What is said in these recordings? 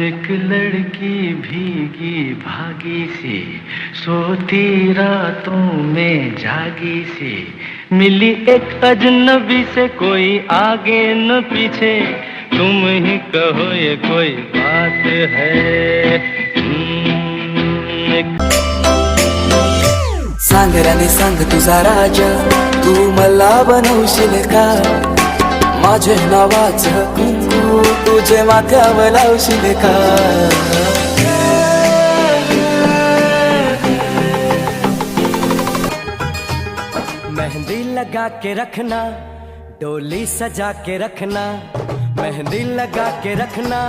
एक लड़की भीगी भागी सी सोती रातों में जागी सी मिली एक अजनबी से कोई आगे न पीछे तुम ही कहो ये कोई बात है। सांग राणी सांग तुझा राजा तू मला बनवशील का माझे नावाचं कुंकू तुझे माथ्यावर लावशील का मेहंदी लगा के रखना डोली सजा के रखना मेहंदी लगा के रखना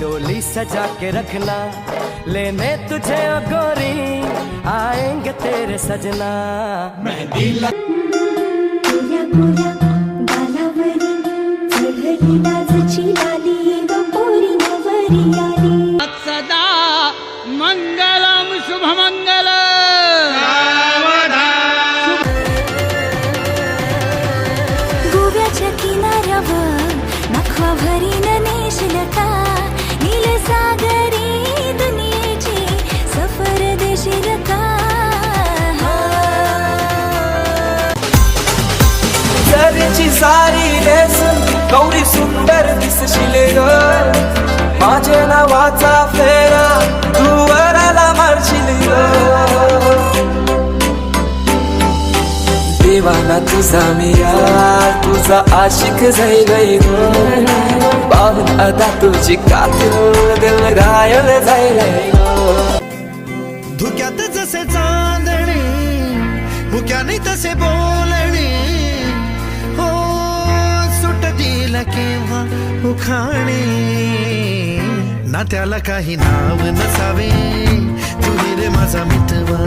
डोली सजा के रखना लेने तुझे ओ गोरी आएंगे तेरे सजना मेहंदी सदा मंगलम शुभमंगल गोव्याच्या किनाऱ्यावर नखवा भरीन नेशील का नील सागरी दुनियेची सफर देशील का जरीची सारी नेसून गौरी सुंदर दिसशील ग माझे नावाचा फेरा तू वराला मारशील ग देवाना तुझा मिया तुझा आशिक जाईल ग पाहून आता तुझी कातूर दिल घायल जाईल धुक्यात जसे चांदणे मुक्याने तसे बोलणे हो सुटतील केव्हा उखाणे ना त्याला काही नाव नसावे तू रे माझा मितवा